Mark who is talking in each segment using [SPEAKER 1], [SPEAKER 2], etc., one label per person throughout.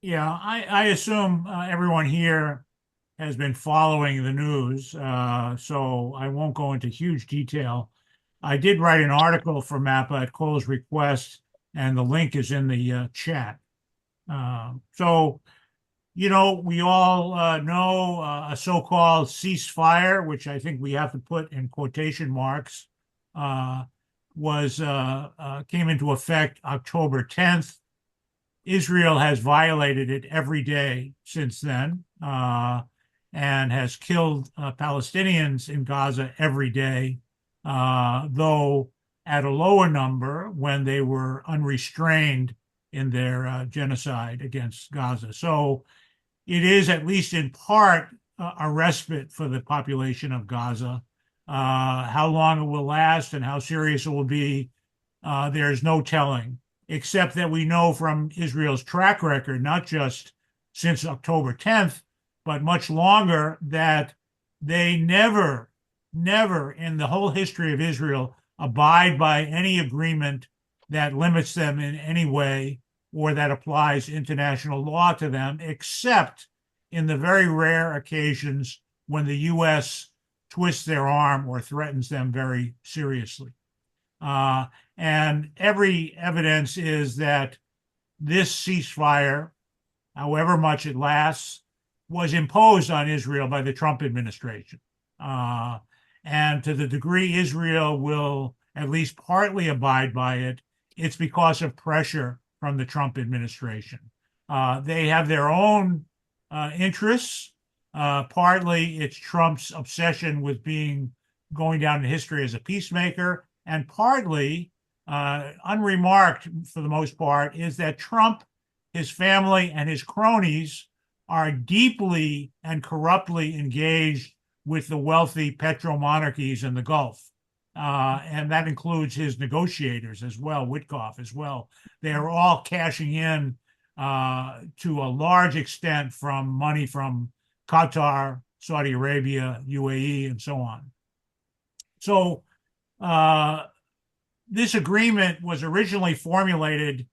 [SPEAKER 1] Yeah, I assume everyone here has been following the news, so I won't go into huge detail. I did write an article for MAPPA at Cole's request, and the link is in the chat. So, we all know a so-called ceasefire, which I think we have to put in quotation marks, uh, was came into effect October 10th. Israel has violated it every day since then, and has killed Palestinians in Gaza every day, though at a lower number when they were unrestrained in their genocide against Gaza. So it is, at least in part, a respite for the population of Gaza. How long it will last and how serious it will be, there's no telling, except that we know from Israel's track record, not just since October 10th, but much longer, that they never in the whole history of Israel abide by any agreement that limits them in any way or that applies international law to them, except in the very rare occasions when the U.S. twists their arm or threatens them very seriously. Uh, and every evidence is that this ceasefire, however much it lasts, was imposed on Israel by the Trump administration. Uh, and to the degree Israel will at least partly abide by it, it's because of pressure from the Trump administration. They have their own interests. Partly it's Trump's obsession with going down in history as a peacemaker, and partly, unremarked for the most part, is that Trump, his family, and his cronies are deeply and corruptly engaged with the wealthy petromonarchies in the Gulf. And that includes his negotiators as well, Witkoff as well. They are all cashing in to a large extent from money from Qatar, Saudi Arabia, UAE, and so on. So this agreement was originally formulated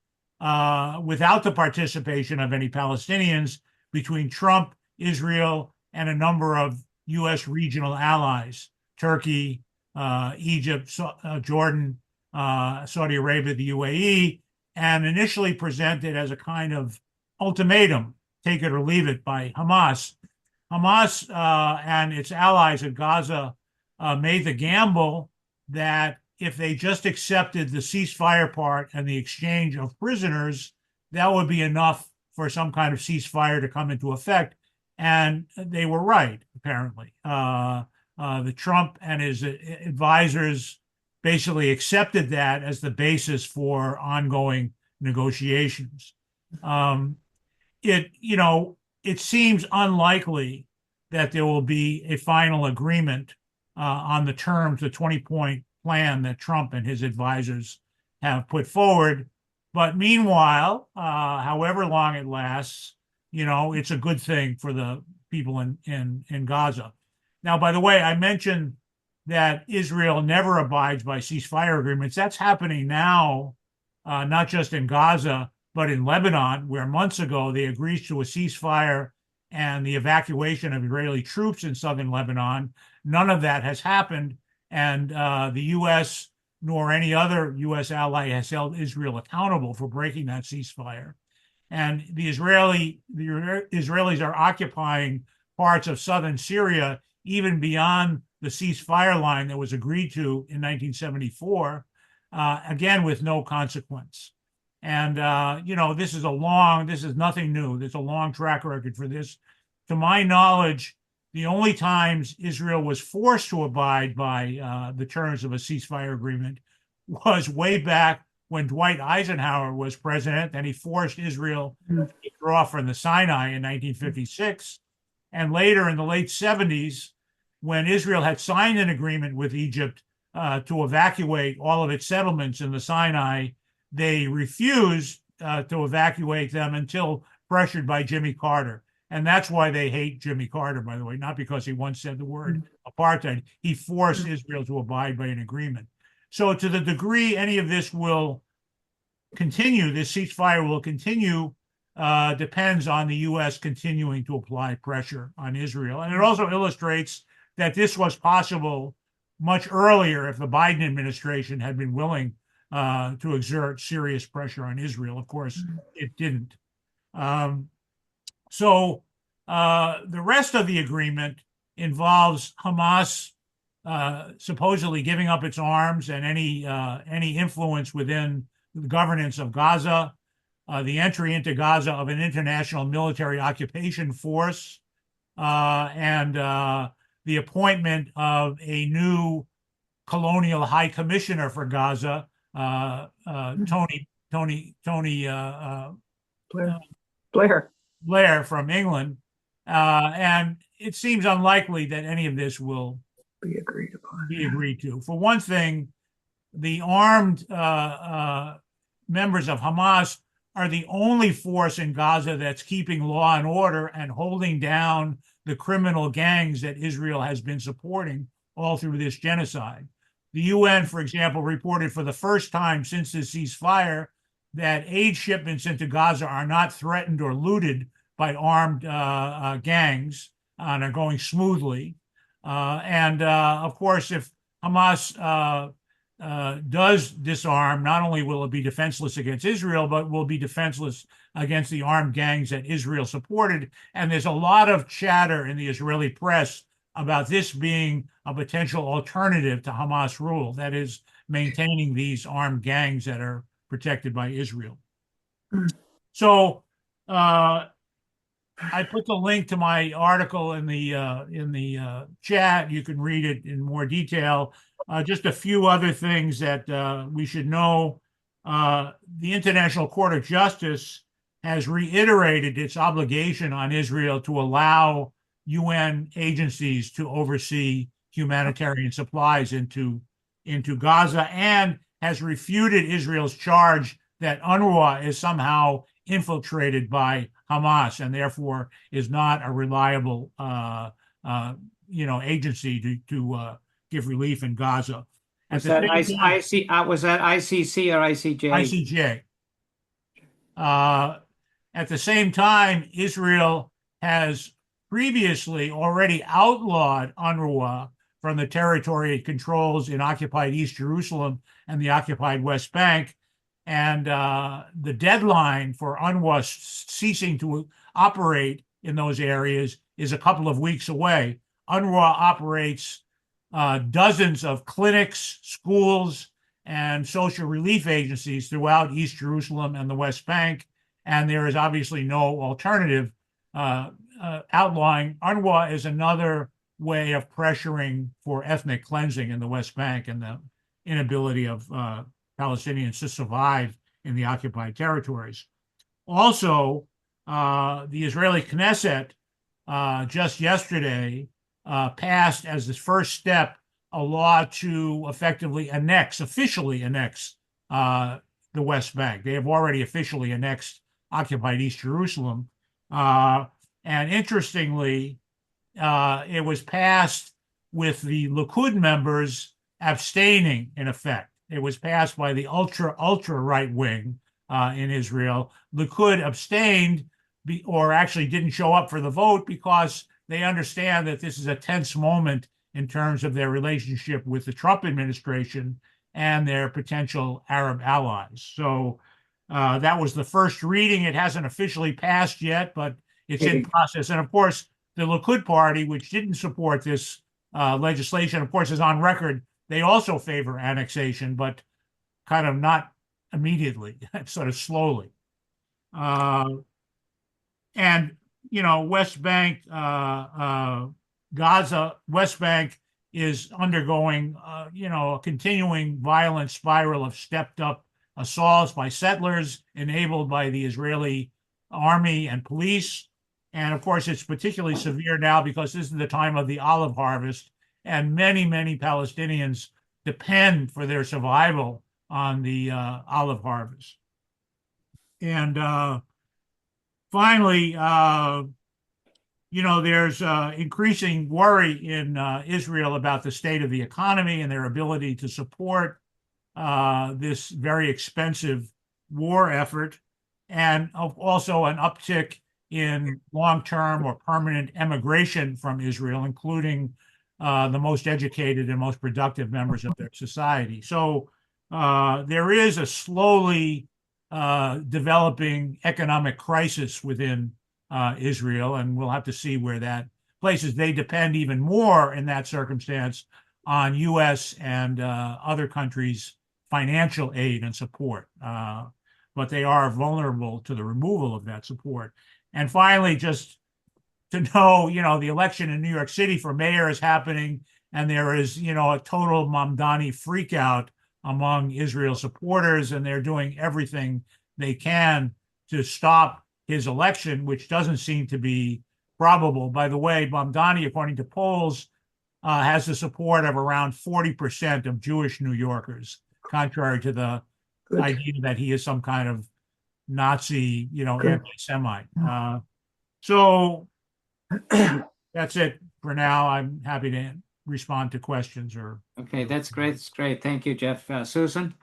[SPEAKER 1] without the participation of any Palestinians between Trump, Israel, and a number of U.S. regional allies, Turkey, Egypt, Jordan, Saudi Arabia, the UAE, and initially presented as a kind of ultimatum, take it or leave it, by Hamas. Hamas and its allies in Gaza made the gamble that if they just accepted the ceasefire part and the exchange of prisoners, that would be enough for some kind of ceasefire to come into effect. And they were right, apparently. The Trump and his advisors basically accepted that as the basis for ongoing negotiations. It seems unlikely that there will be a final agreement on the terms, the 20-point plan that Trump and his advisors have put forward. But meanwhile, however long it lasts, it's a good thing for the people in Gaza. Now, by the way, I mentioned that Israel never abides by ceasefire agreements. That's happening now, not just in Gaza, but in Lebanon, where months ago they agreed to a ceasefire and the evacuation of Israeli troops in southern Lebanon. None of that has happened. And the U.S. nor any other U.S. ally has held Israel accountable for breaking that ceasefire. And the Israelis are occupying parts of southern Syria, even beyond the ceasefire line that was agreed to in 1974, again, with no consequence. And, this is nothing new. There's a long track record for this. To my knowledge, the only times Israel was forced to abide by the terms of a ceasefire agreement was way back when Dwight Eisenhower was president, and he forced Israel to withdraw from the Sinai in 1956. And later in the late 70s, when Israel had signed an agreement with Egypt to evacuate all of its settlements in the Sinai, they refused to evacuate them until pressured by Jimmy Carter. And that's why they hate Jimmy Carter, by the way, not because he once said the word apartheid. He forced Israel to abide by an agreement. So to the degree any of this will continue, this ceasefire will continue, depends on the U.S. continuing to apply pressure on Israel. And it also illustrates that this was possible much earlier if the Biden administration had been willing to exert serious pressure on Israel. Of course, it didn't. So the rest of the agreement involves Hamas supposedly giving up its arms and any influence within the governance of Gaza, the entry into Gaza of an international military occupation force, and the appointment of a new colonial high commissioner for Gaza, Tony
[SPEAKER 2] Blair.
[SPEAKER 1] Blair from England. And it seems unlikely that any of this will
[SPEAKER 2] Be agreed upon.
[SPEAKER 1] be agreed to. For one thing, the armed members of Hamas are the only force in Gaza that's keeping law and order and holding down the criminal gangs that Israel has been supporting all through this genocide. The UN, for example, reported for the first time since the ceasefire that aid shipments into Gaza are not threatened or looted by armed gangs and are going smoothly. Of course, if Hamas does disarm, not only will it be defenseless against Israel, but will be defenseless against the armed gangs that Israel supported. And there's a lot of chatter in the Israeli press about this being a potential alternative to Hamas rule, that is, maintaining these armed gangs that are protected by Israel. So I put the link to my article in the chat. You can read it in more detail. Just a few other things that we should know. The International Court of Justice has reiterated its obligation on Israel to allow UN agencies to oversee humanitarian supplies into Gaza, and has refuted Israel's charge that UNRWA is somehow infiltrated by Hamas and therefore is not a reliable agency to give relief in Gaza.
[SPEAKER 2] Was that ICC or ICJ?
[SPEAKER 1] ICJ. At the same time, Israel has previously already outlawed UNRWA from the territory it controls in occupied East Jerusalem and the occupied West Bank. And the deadline for UNRWA ceasing to operate in those areas is a couple of weeks away. UNRWA operates dozens of clinics, schools, and social relief agencies throughout East Jerusalem and the West Bank. And there is obviously no alternative. Outlawing UNRWA is another way of pressuring for ethnic cleansing in the West Bank and the inability of Palestinians to survive in the occupied territories. Also, the Israeli Knesset just yesterday passed as the first step a law to effectively officially annex the West Bank. They have already officially annexed occupied East Jerusalem. And interestingly, it was passed with the Likud members abstaining, in effect. It was passed by the ultra right wing in Israel. Likud abstained or actually didn't show up for the vote because they understand that this is a tense moment in terms of their relationship with the Trump administration and their potential Arab allies. So that was the first reading. It hasn't officially passed yet, but it's in process. And of course, the Likud party, which didn't support this legislation, of course, is on record. They also favor annexation, but kind of not immediately, sort of slowly. And, West Bank, Gaza, West Bank is undergoing, a continuing violent spiral of stepped up assaults by settlers enabled by the Israeli army and police. And of course, it's particularly severe now because this is the time of the olive harvest, and many, many Palestinians depend for their survival on the olive harvest. And finally, there's increasing worry in Israel about the state of the economy and their ability to support this very expensive war effort. and also an uptick in long-term or permanent emigration from Israel, including the most educated and most productive members of their society. So there is a slowly developing economic crisis within Israel, and we'll have to see where that places. They depend even more in that circumstance on U.S. and other countries' financial aid and support. But they are vulnerable to the removal of that support. And finally, just to know, the election in New York City for mayor is happening, and there is, a total Mamdani freakout among Israel supporters, and they're doing everything they can to stop his election, which doesn't seem to be probable. By the way, Mamdani, according to polls, has the support of around 40% of Jewish New Yorkers, contrary to the idea that he is some kind of Nazi, anti-Semite. So that's it for now. I'm happy to respond to questions or.
[SPEAKER 2] Okay, that's great. That's great. Thank you, Jeff. Susan?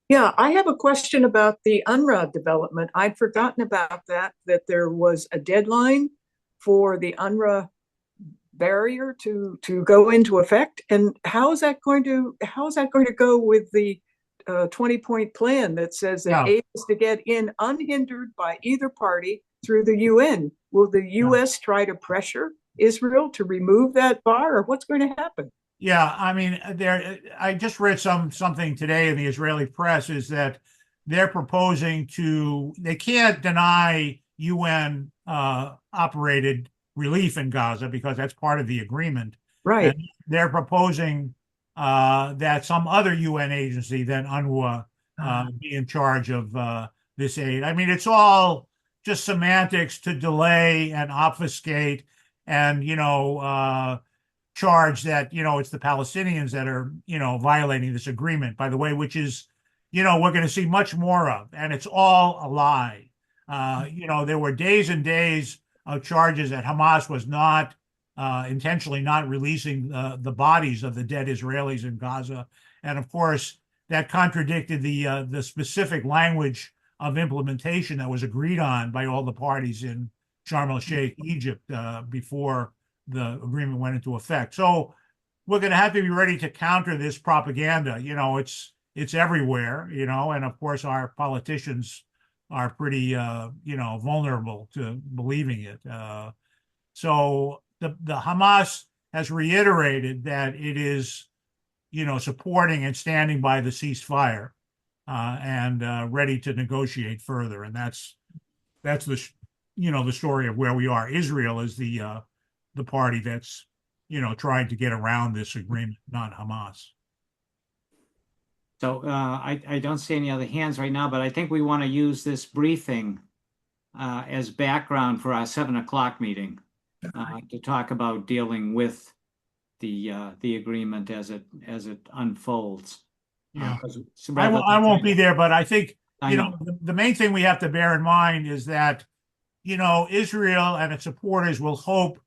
[SPEAKER 3] Yeah, I have a question about the UNRWA development. I'd forgotten about that there was a deadline for the UNRWA barrier to go into effect. And how is that going to go with the 20-point plan that says that aid is to get in unhindered by either party through the UN? Will the US try to pressure Israel to remove that bar, or what's going to happen?
[SPEAKER 1] Yeah, I mean, I just read something today in the Israeli press is that they're proposing they can't deny UN operated relief in Gaza because that's part of the agreement.
[SPEAKER 3] Right.
[SPEAKER 1] And they're proposing that some other UN agency than UNRWA be in charge of this aid. I mean, it's all just semantics to delay and obfuscate and, charge that, it's the Palestinians that are, violating this agreement, by the way, which is, we're going to see much more of. And it's all a lie. There were days and days of charges that Hamas was not intentionally not releasing the bodies of the dead Israelis in Gaza. And of course, that contradicted the specific language of implementation that was agreed on by all the parties in Sharm el-Sheikh, Egypt, before the agreement went into effect. So we're going to have to be ready to counter this propaganda. It's everywhere, and of course our politicians are pretty, vulnerable to believing it. So the Hamas has reiterated that it is, supporting and standing by the ceasefire and ready to negotiate further. And that's the, the story of where we are. Israel is the party that's, trying to get around this agreement, not Hamas.
[SPEAKER 2] So I don't see any other hands right now, but I think we want to use this briefing as background for our 7 o'clock meeting to talk about dealing with the agreement as it unfolds.
[SPEAKER 1] Yeah, I won't be there, but I think the main thing we have to bear in mind is that Israel and its supporters will hope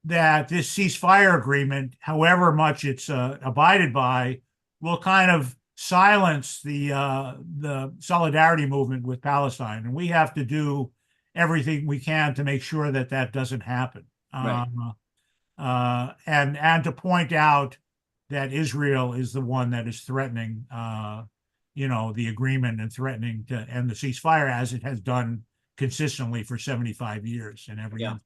[SPEAKER 1] that this ceasefire agreement, however much it's abided by, will kind of silence the solidarity movement with Palestine, and we have to do everything we can to make sure that that doesn't happen.
[SPEAKER 2] Right.
[SPEAKER 1] And to point out that Israel is the one that is threatening, the agreement and threatening to end the ceasefire as it has done consistently for 75 years in every instance.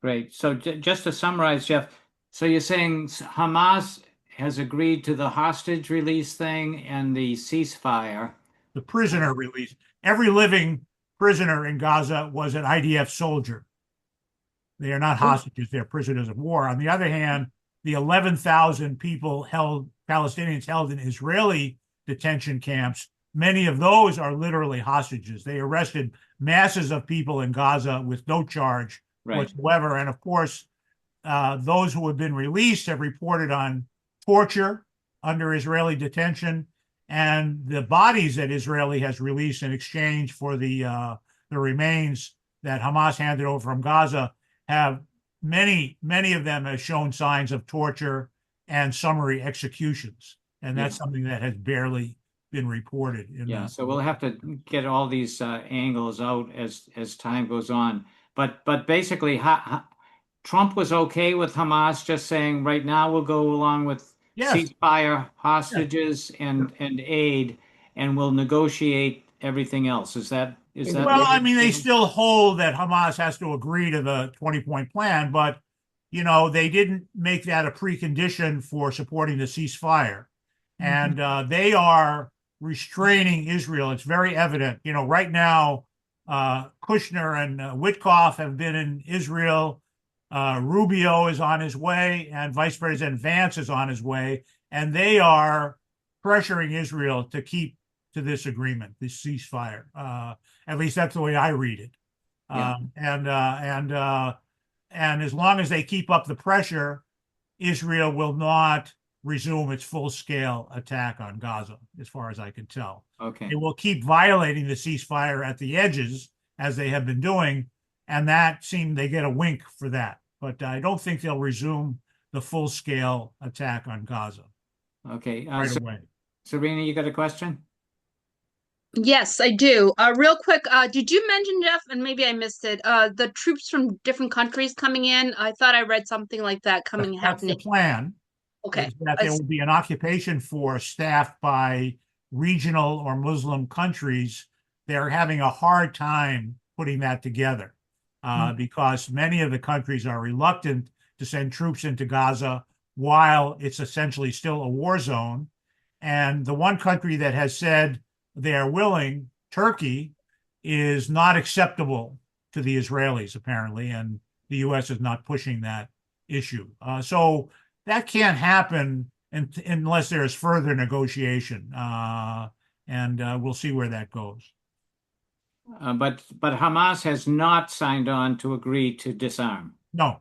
[SPEAKER 2] Great. So just to summarize, Jeff, so you're saying Hamas has agreed to the hostage release thing and the ceasefire.
[SPEAKER 1] The prisoner release. Every living prisoner in Gaza was an IDF soldier. They are not hostages, they're prisoners of war. On the other hand, the 11,000 Palestinians held in Israeli detention camps, many of those are literally hostages. They arrested masses of people in Gaza with no charge whatsoever. And of course, those who have been released have reported on torture under Israeli detention, and the bodies that Israeli has released in exchange for the remains that Hamas handed over from Gaza have many of them have shown signs of torture and summary executions. And that's something that has barely been reported in
[SPEAKER 2] Yeah,
[SPEAKER 1] the.
[SPEAKER 2] so we'll have to get all these angles out as time goes on. But basically, Trump was okay with Hamas just saying right now we'll go along with
[SPEAKER 1] Yes.
[SPEAKER 2] ceasefire,
[SPEAKER 1] Yes.
[SPEAKER 2] hostages, and aid, and we'll negotiate everything else. Is that
[SPEAKER 1] Well, I mean, they
[SPEAKER 2] yeah.
[SPEAKER 1] still hold that Hamas has to agree to the 20-point plan, but, they didn't make that a precondition for supporting the ceasefire. And they are restraining Israel. It's very evident. Right now, Kushner and Witkoff have been in Israel. Rubio is on his way, and Vice President Vance is on his way, and they are pressuring Israel to keep to this agreement, this ceasefire. At least that's the way I read it.
[SPEAKER 2] Yeah.
[SPEAKER 1] And as long as they keep up the pressure, Israel will not resume its full-scale attack on Gaza, as far as I can tell.
[SPEAKER 2] Okay.
[SPEAKER 1] They will keep violating the ceasefire at the edges, as they have been doing, and they get a wink for that. But I don't think they'll resume the full-scale attack on Gaza
[SPEAKER 2] Okay.
[SPEAKER 1] right away.
[SPEAKER 2] Serena, you got a question?
[SPEAKER 4] Yes, I do. Real quick, did you mention, Jeff, and maybe I missed it, the troops from different countries coming in? I thought I read something like that
[SPEAKER 1] That's the
[SPEAKER 4] happening.
[SPEAKER 1] plan.
[SPEAKER 4] Okay.
[SPEAKER 1] Is that there will be an occupation force staffed by regional or Muslim countries. They're having a hard time putting that together because many of the countries are reluctant to send troops into Gaza while it's essentially still a war zone. And the one country that has said they are willing, Turkey, is not acceptable to the Israelis, apparently, and the U.S. is not pushing that issue. So that can't happen unless there's further negotiation, and we'll see where that goes.
[SPEAKER 2] But Hamas has not signed on to agree to disarm.
[SPEAKER 1] No.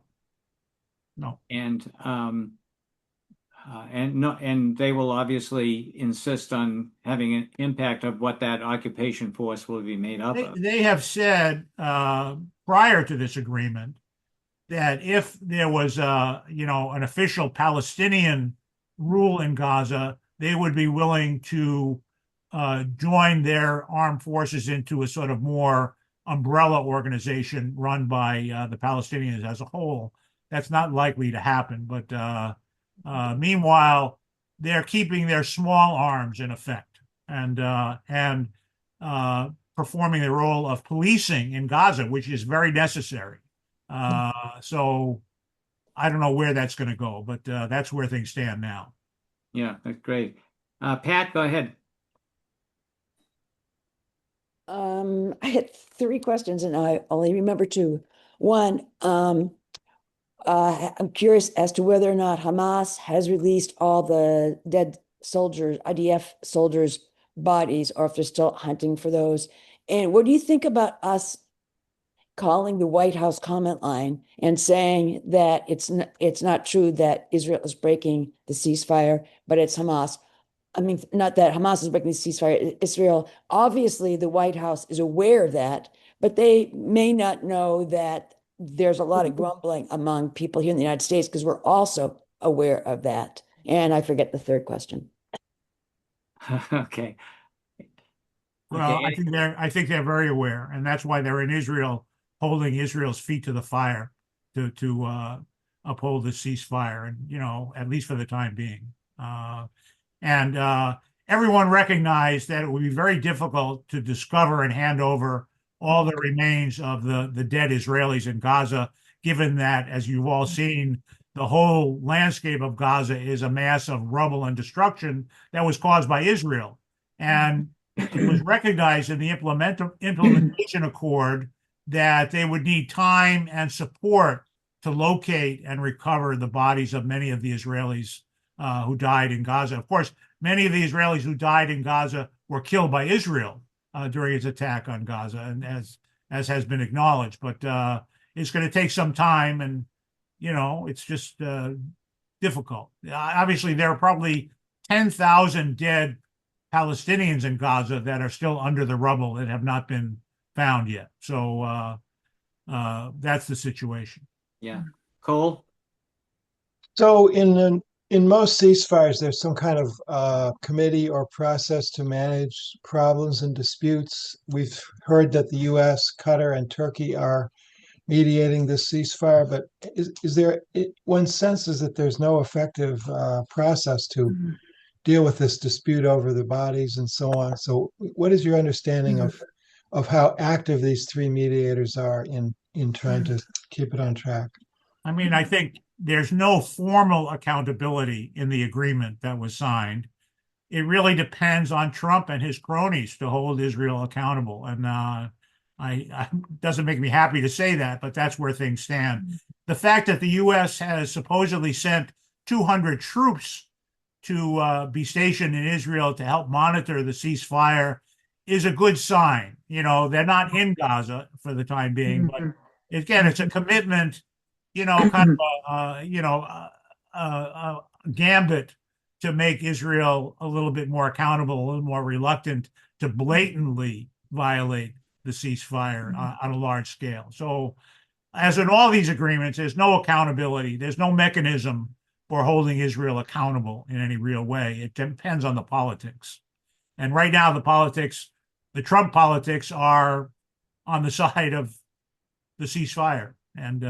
[SPEAKER 2] And they will obviously insist on having an impact of what that occupation force will be made up of.
[SPEAKER 1] They have said prior to this agreement that if there was an official Palestinian rule in Gaza, they would be willing to join their armed forces into a sort of more umbrella organization run by the Palestinians as a whole. That's not likely to happen, but meanwhile, they're keeping their small arms in effect and performing the role of policing in Gaza, which is very necessary. So I don't know where that's going to go, but that's where things stand now.
[SPEAKER 2] Yeah, that's great. Pat, go ahead.
[SPEAKER 5] I had 3 questions and I only remember 2. One, I'm curious as to whether or not Hamas has released all the dead soldiers, IDF soldiers' bodies, or if they're still hunting for those. And what do you think about us calling the White House comment line and saying that it's not true that Israel is breaking the ceasefire, but it's Hamas? I mean, not that Hamas is breaking the ceasefire. Israel, obviously, the White House is aware of that, but they may not know that there's a lot of grumbling among people here in the United States because we're also aware of that. And I forget the 3rd question.
[SPEAKER 2] Okay.
[SPEAKER 1] Well,
[SPEAKER 2] Okay.
[SPEAKER 1] I think they're very aware, and that's why they're in Israel, holding Israel's feet to the fire to uphold the ceasefire, and at least for the time being. And everyone recognized that it would be very difficult to discover and hand over all the remains of the dead Israelis in Gaza, given that, as you've all seen, the whole landscape of Gaza is a mass of rubble and destruction that was caused by Israel. And it was recognized in the implementation accord that they would need time and support to locate and recover the bodies of many of the Israelis who died in Gaza. Of course, many of the Israelis who died in Gaza were killed by Israel during its attack on Gaza, and as has been acknowledged. But it's going to take some time, and it's just difficult. Obviously, there are probably 10,000 dead Palestinians in Gaza that are still under the rubble that have not been found yet. So that's the situation.
[SPEAKER 2] Yeah. Cole?
[SPEAKER 6] So in in most ceasefires, there's some kind of committee or process to manage problems and disputes. We've heard that the U.S., Qatar, and Turkey are mediating this ceasefire, but is there, one senses that there's no effective process to deal with this dispute over the bodies and so on. So what is your understanding of how active these three mediators are in trying to keep it on track?
[SPEAKER 1] I mean, I think there's no formal accountability in the agreement that was signed. It really depends on Trump and his cronies to hold Israel accountable. And doesn't make me happy to say that, but that's where things stand. The fact that the U.S. has supposedly sent 200 troops to be stationed in Israel to help monitor the ceasefire is a good sign. You know, they're not in Gaza for the time being, but again, it's a commitment, kind of a gambit to make Israel a little bit more accountable, a little more reluctant to blatantly violate the ceasefire on a large scale. So, as in all these agreements, there's no accountability. There's no mechanism for holding Israel accountable in any real way. It depends on the politics. And right now, the Trump politics are on the side of the ceasefire. And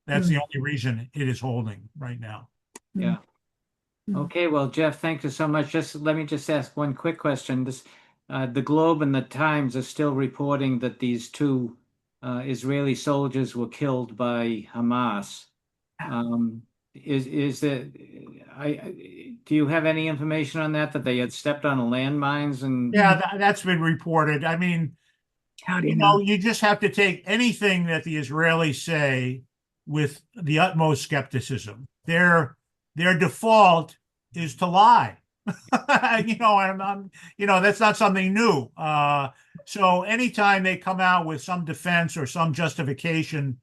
[SPEAKER 1] that's the only reason it is holding right now.
[SPEAKER 2] Yeah. Okay, well, Jeff, thank you so much. Let me ask one quick question. The Globe and the Times are still reporting that these two Israeli soldiers were killed by Hamas. Do you have any information on that they had stepped on landmines and?
[SPEAKER 1] Yeah, that's been reported. I mean,
[SPEAKER 3] How do you know?
[SPEAKER 1] you just have to take anything that the Israelis say with the utmost skepticism. Their default is to lie. That's not something new. So anytime they come out with some defense or some justification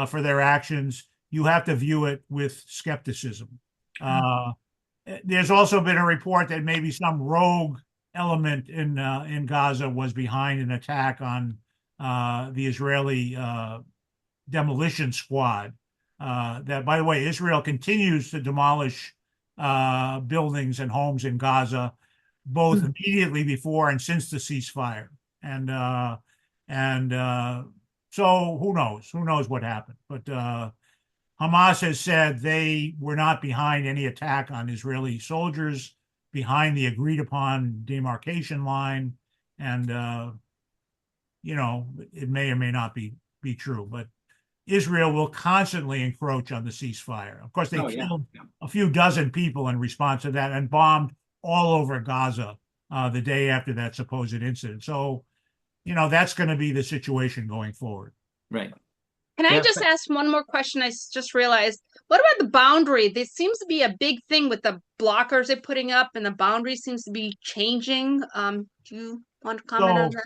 [SPEAKER 1] for their actions, you have to view it with skepticism. There's also been a report that maybe some rogue element in Gaza was behind an attack on the Israeli demolition squad. That, by the way, Israel continues to demolish buildings and homes in Gaza, both immediately before and since the ceasefire. And so who knows? Who knows what happened? But Hamas has said they were not behind any attack on Israeli soldiers, behind the agreed upon demarcation line. And, it may or may not be true, but Israel will constantly encroach on the ceasefire. Of course, they killed a few dozen people in response to that and bombed all over Gaza the day after that supposed incident. So, that's going to be the situation going forward.
[SPEAKER 2] Right.
[SPEAKER 4] Can I just ask one more question? I just realized, what about the boundary? There seems to be a big thing with the blockers they're putting up, and the boundary seems to be changing. Do you want to comment on that?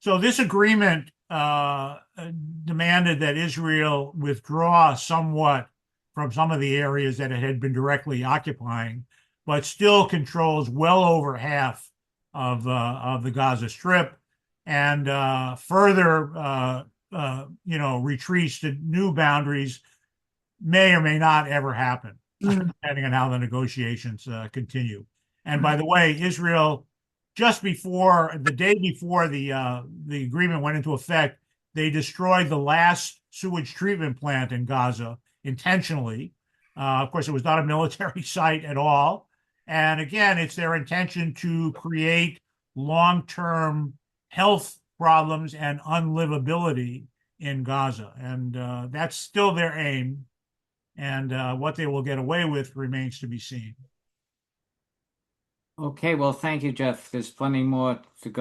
[SPEAKER 1] So this agreement demanded that Israel withdraw somewhat from some of the areas that it had been directly occupying, but still controls well over half of the Gaza Strip, and further retreats to new boundaries may or may not ever happen, depending on how the negotiations continue. And by the way, Israel, just before the day before the agreement went into effect, they destroyed the last sewage treatment plant in Gaza intentionally. Of course, it was not a military site at all. And again, it's their intention to create long-term health problems and unlivability in Gaza. And that's still their aim. And what they will get away with remains to be seen.
[SPEAKER 2] Okay, well, thank you, Jeff. There's plenty more to go.